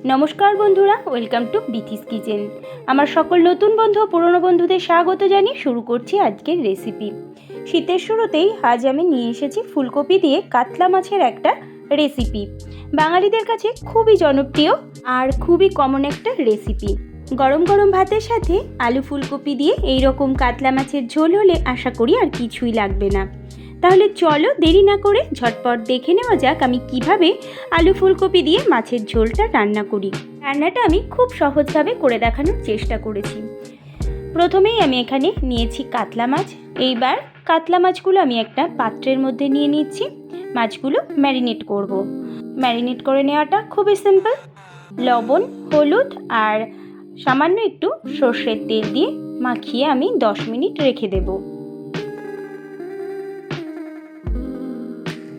নমস্কার বন্ধুরা, welcome to Bithi's kitchen. আমার সকল নতুন বন্ধু ও পুরনো বন্ধুদের স্বাগত জানিয়ে শুরু করছি আজকের রেসিপি। শীতের শুরুতেই আজ আমি নিয়ে এসেছি ফুলকপি দিয়ে কাতলা মাছের একটা রেসিপি। বাঙালিদের কাছে খুবই জনপ্রিয় আর খুবই কমন একটা রেসিপি। গরম গরম ভাতের সাথে আলু ফুলকপি দিয়ে এই রকম কাতলা মাছের ঝোল হলে আশা করি আর কিছুই লাগবে না। তাহলে চলো দেরি না করে ঝটপট দেখে নেওয়া যাক আমি কিভাবে আলু ফুলকপি দিয়ে মাছের ঝোলটা রান্না করি। রান্নাটা আমি খুব সহজভাবে করে দেখানোর চেষ্টা করেছি। প্রথমেই আমি এখানে নিয়েছি কাতলা মাছ। এইবার কাতলা মাছগুলো আমি একটা পাত্রের মধ্যে নিয়ে নিচ্ছি। মাছগুলো ম্যারিনেট করব। ম্যারিনেট করে নেওয়াটা খুবই সিম্পল। লবণ, হলুদ আর সামান্য একটু সর্ষের তেল দিয়ে মাখিয়ে আমি 10 মিনিট রেখে দেবো।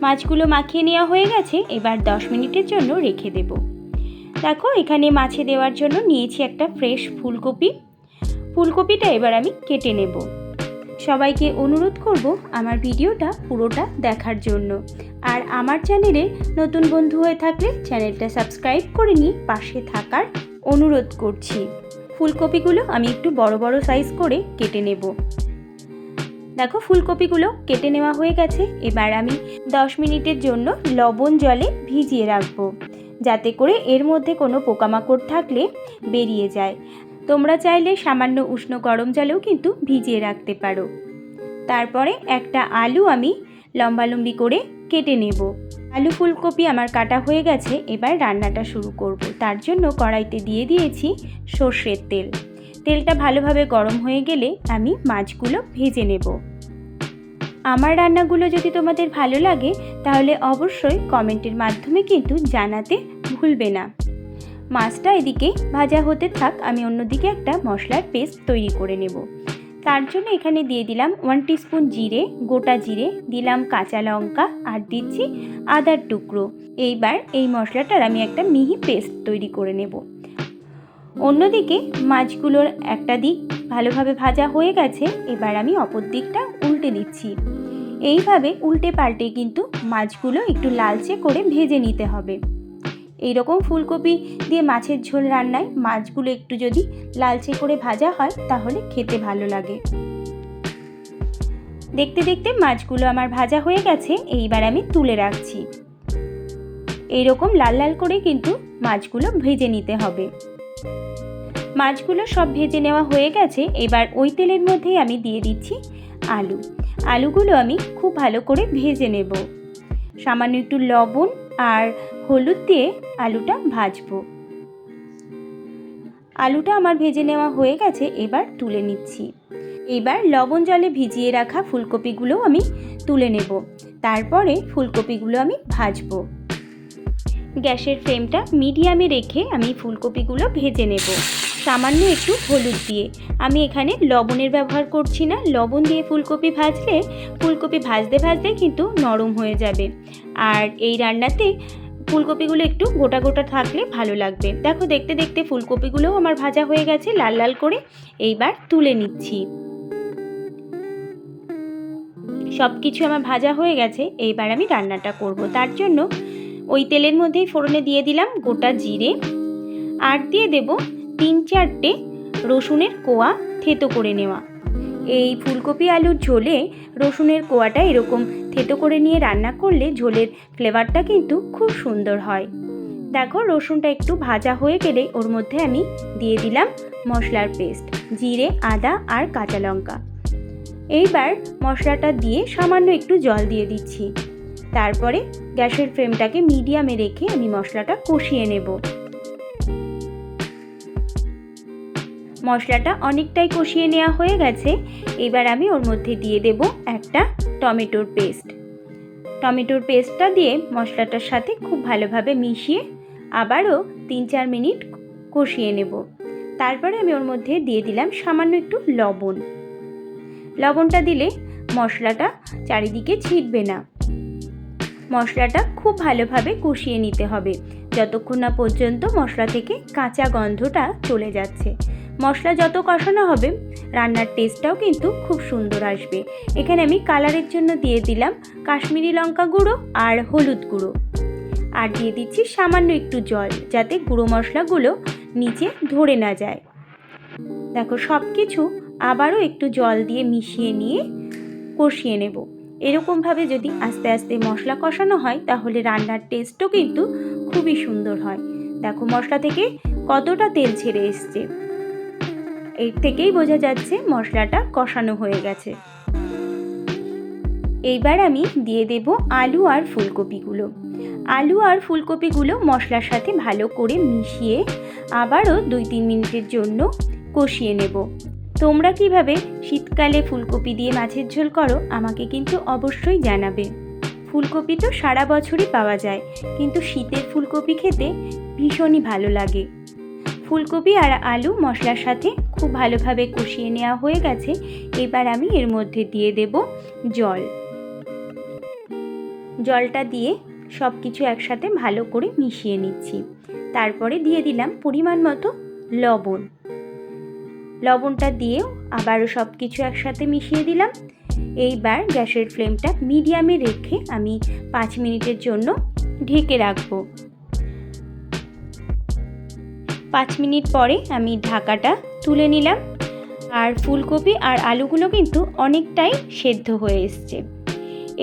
মাছগুলো মাখিয়ে নেওয়া হয়ে গেছে, এবার 10 মিনিটের জন্য রেখে দেব। দেখো এখানে মাছে দেওয়ার জন্য নিয়েছি একটা ফ্রেশ ফুলকপি। ফুলকপিটা এবার আমি কেটে নেব। সবাইকে অনুরোধ করব আমার ভিডিওটা পুরোটা দেখার জন্য, আর আমার চ্যানেলে নতুন বন্ধু হয়ে থাকলে চ্যানেলটা সাবস্ক্রাইব করে নিয়ে পাশে থাকার অনুরোধ করছি। ফুলকপিগুলো আমি একটু বড় বড় সাইজ করে কেটে নেব। দেখো ফুলকপিগুলো কেটে নেওয়া হয়ে গেছে। এবার আমি 10 মিনিটের জন্য লবণ জলে ভিজিয়ে রাখবো, যাতে করে এর মধ্যে কোনো পোকামাকড় থাকলে বেরিয়ে যায়। তোমরা চাইলে সামান্য উষ্ণ গরম জলেও কিন্তু ভিজিয়ে রাখতে পারো। তারপরে একটা আলু আমি লম্বালম্বি করে কেটে নেব। আলু ফুলকপি আমার কাটা হয়ে গেছে, এবার রান্নাটা শুরু করব। তার জন্য কড়াইতে দিয়ে দিয়েছি সর্ষের তেল। তেলটা ভালোভাবে গরম হয়ে গেলে আমি মাছগুলো ভেজে নেব। আমার রান্নাগুলো যদি তোমাদের ভালো লাগে তাহলে অবশ্যই কমেন্টের মাধ্যমে কিন্তু জানাতে ভুলবে না। মাছটা এদিকে ভাজা হতে থাক, আমি অন্যদিকে একটা মশলার পেস্ট তৈরি করে নেব। তার জন্য এখানে দিয়ে দিলাম 1 টিস্পুন জিরে, গোটা জিরে, দিলাম কাঁচা লঙ্কা আর দিচ্ছি আদার টুকরো। এইবার এই মশলাটার আমি একটা মিহি পেস্ট তৈরি করে নেব। অন্যদিকে মাছগুলোর একটা দিক ভালোভাবে ভাজা হয়ে গেছে, এবার আমি অপর দিকটা উল্টে দিচ্ছি। এইভাবে উল্টে পাল্টে কিন্তু মাছগুলো একটু লালচে করে ভেজে নিতে হবে। এইরকম ফুলকপি দিয়ে মাছের ঝোল রান্নায় মাছগুলো একটু যদি লালচে করে ভাজা হয় তাহলে খেতে ভালো লাগে। দেখতে দেখতে মাছগুলো আমার ভাজা হয়ে গেছে, এইবার আমি তুলে রাখছি। এইরকম লাল লাল করে কিন্তু মাছগুলো ভেজে নিতে হবে। মাছগুলো সব ভেজে নেওয়া হয়ে গেছে, এবার ওই তেলের মধ্যেই আমি দিয়ে দিচ্ছি আলুগুলো আমি খুব ভালো করে ভেজে নেব। সামান্য একটু লবণ আর হলুদ দিয়ে আলুটা ভাজবো। আলুটা আমার ভেজে নেওয়া হয়ে গেছে, এবার তুলে নিচ্ছি। এবার লবণ জলে ভিজিয়ে রাখা ফুলকপিগুলো আমি তুলে নেব। তারপরে ফুলকপিগুলো আমি ভাজবো। গ্যাসের ফ্লেমটা মিডিয়ামে রেখে আমি ফুলকপিগুলো ভেজে নেব সামান্য একটু হলুদ দিয়ে। আমি এখানে লবণের ব্যবহার করছি না। লবণ দিয়ে ফুলকপি ভাজলে ফুলকপি ভাজতে ভাজতে কিন্তু নরম হয়ে যাবে, আর এই রান্নাতে ফুলকপিগুলো একটু গোটা গোটা থাকলে ভালো লাগবে। দেখো দেখতে দেখতে ফুলকপিগুলোও আমার ভাজা হয়ে গেছে লাল লাল করে। এইবার তুলে নিচ্ছি। সব কিছু আমার ভাজা হয়ে গেছে, এইবার আমি রান্নাটা করব। তার জন্য ওই তেলের মধ্যেই ফোড়নে দিয়ে দিলাম গোটা জিরে, আর দিয়ে দেব 3-4টে রসুনের কোয়া থেতো করে নেওয়া। এই ফুলকপি আলুর ঝোলে রসুনের কোয়াটা এরকম থেতো করে নিয়ে রান্না করলে ঝোলের ফ্লেভারটা কিন্তু খুব সুন্দর হয়। দেখো রসুনটা একটু ভাজা হয়ে গেলে ওর মধ্যে আমি দিয়ে দিলাম মশলার পেস্ট, জিরে, আদা আর কাঁচা লঙ্কা। এইবার মশলাটা দিয়ে সামান্য একটু জল দিয়ে দিচ্ছি। তারপরে গ্যাসের ফ্লেমটাকে মিডিয়ামে রেখে আমি মশলাটা কষিয়ে নেব। মশলাটা অনেকটাই কষিয়ে নেওয়া হয়ে গেছে, এবার আমি ওর মধ্যে দিয়ে দেব একটা টমেটোর পেস্ট। টমেটোর পেস্টটা দিয়ে মশলাটার সাথে খুব ভালোভাবে মিশিয়ে আবারও 3-4 মিনিট কষিয়ে নেব। তারপরে আমি ওর মধ্যে দিয়ে দিলাম সামান্য একটু লবণ। লবণটা দিলে মশলাটা চারিদিকে ছিটবে না। মশলাটা খুব ভালোভাবে কষিয়ে নিতে হবে যতক্ষণ না পর্যন্ত মশলা থেকে কাঁচা গন্ধটা চলে যাচ্ছে। মশলা যত কষানো হবে রান্নার টেস্টটাও কিন্তু খুব সুন্দর আসবে। এখানে আমি কালারের জন্য দিয়ে দিলাম কাশ্মীরি লঙ্কা গুঁড়ো আর হলুদ গুঁড়ো। আর দিয়ে দিচ্ছি সামান্য একটু জল, যাতে গুঁড়ো মশলাগুলো নিচে ধরে না যায়। দেখো সব কিছু আবারও একটু জল দিয়ে মিশিয়ে নিয়ে কষিয়ে নেব। এরকমভাবে যদি আস্তে আস্তে মশলা কষানো হয় তাহলে রান্নার টেস্টও কিন্তু খুবই সুন্দর হয়। দেখো মশলা থেকে কতটা তেল ছেড়ে এসছে, এর থেকেই বোঝা যাচ্ছে মশলাটা কষানো হয়ে গেছে। এইবার আমি দিয়ে দেব আলু আর ফুলকপিগুলো। আলু আর ফুলকপিগুলো মশলার সাথে ভালো করে মিশিয়ে আবারও 2-3 মিনিটের জন্য কষিয়ে নেব। তোমরা কিভাবে শীতকালে ফুলকপি দিয়ে মাছের ঝোল করো আমাকে কিন্তু অবশ্যই জানাবে। ফুলকপি তো সারা বছরই পাওয়া যায়, কিন্তু শীতের ফুলকপি খেতে ভীষণই ভালো লাগে। ফুলকপি আর আলু মশলার সাথে খুব ভালোভাবে কষিয়ে নেওয়া হয়ে গেছে। এবার আমি এর মধ্যে দিয়ে দেব জল। জলটা দিয়ে সব কিছু একসাথে ভালো করে মিশিয়ে নিচ্ছি। তারপরে দিয়ে দিলাম পরিমাণ মতো লবণ। লবণটা দিয়েও আবারও সব কিছু একসাথে মিশিয়ে দিলাম। এইবার গ্যাসের ফ্লেমটা মিডিয়ামে রেখে আমি 5 মিনিটের জন্য ঢেকে রাখবো। 5 মিনিট পরে আমি ঢাকাটা তুলে নিলাম। আর ফুলকপি আর আলুগুলো কিন্তু অনেকটাই সেদ্ধ হয়ে এসছে।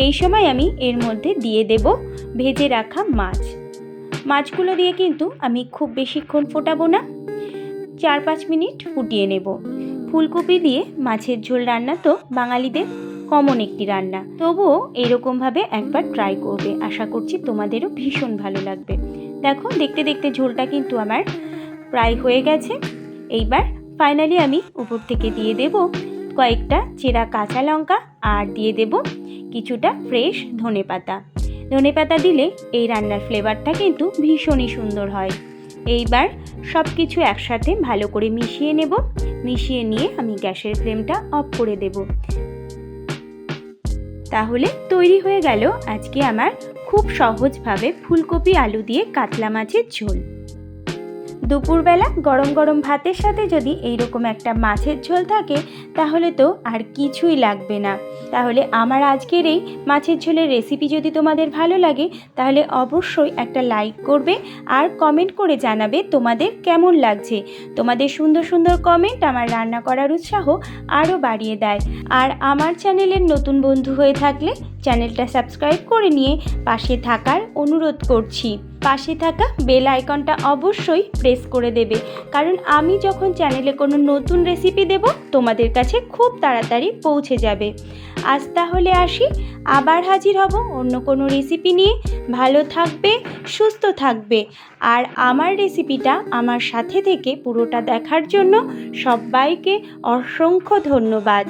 এই সময় আমি এর মধ্যে দিয়ে দেব ভেজে রাখা মাছ। মাছগুলো দিয়ে কিন্তু আমি খুব বেশিক্ষণ ফোটাবো না, 4-5 মিনিট ফুটিয়ে নেব। ফুলকপি দিয়ে মাছের ঝোল রান্না তো বাঙালিদের কমন একটি রান্না, তবুও এরকমভাবে একবার ট্রাই করবে। আশা করছি তোমাদেরও ভীষণ ভালো লাগবে। দেখো দেখতে দেখতে ঝোলটা কিন্তু আমার প্রায় হয়ে গেছে। এইবার ফাইনালি আমি উপর থেকে দিয়ে দেব কয়েকটা চেরা কাঁচা লঙ্কা আর দিয়ে দেব কিছুটা ফ্রেশ ধনেপাতা। ধনেপাতা দিলে এই রান্নার ফ্লেভারটা কিন্তু ভীষণই সুন্দর হয়। এইবার সব কিছু একসাথে ভালো করে মিশিয়ে নেব। মিশিয়ে নিয়ে আমি গ্যাসের ফ্লেমটা অফ করে দেব। তাহলে তৈরি হয়ে গেল আজকে আমার খুব সহজভাবে ফুলকপি আলু দিয়ে কাতলা মাছের ঝোল। দুপুরবেলা গরম গরম ভাতের সাথে যদি এইরকম একটা মাছের ঝোল থাকে তাহলে তো আর কিছুই লাগবে না। তাহলে আমার আজকের এই মাছের ঝোলের রেসিপি যদি তোমাদের ভালো লাগে তাহলে অবশ্যই একটা লাইক করবে আর কমেন্ট করে জানাবে তোমাদের কেমন লাগছে। তোমাদের সুন্দর সুন্দর কমেন্ট আমার রান্না করার উৎসাহ আরও বাড়িয়ে দেয়। আর আমার চ্যানেলের নতুন বন্ধু হয়ে থাকলে চ্যানেলটা সাবস্ক্রাইব করে নিয়ে পাশে থাকার অনুরোধ করছি। পাশে থাকা বেল আইকনটা অবশ্যই প্রেস করে দেবে, কারণ আমি যখন চ্যানেলে কোনো নতুন রেসিপি দেব তোমাদের কাছে খুব তাড়াতাড়ি পৌঁছে যাবে। আজ তাহলে আসি, আবার হাজির হব অন্য কোনো রেসিপি নিয়ে। ভালো থাকবে, সুস্থ থাকবে। আর আমার রেসিপিটা আমার সাথে থেকে পুরোটা দেখার জন্য সবাইকে অসংখ্য ধন্যবাদ।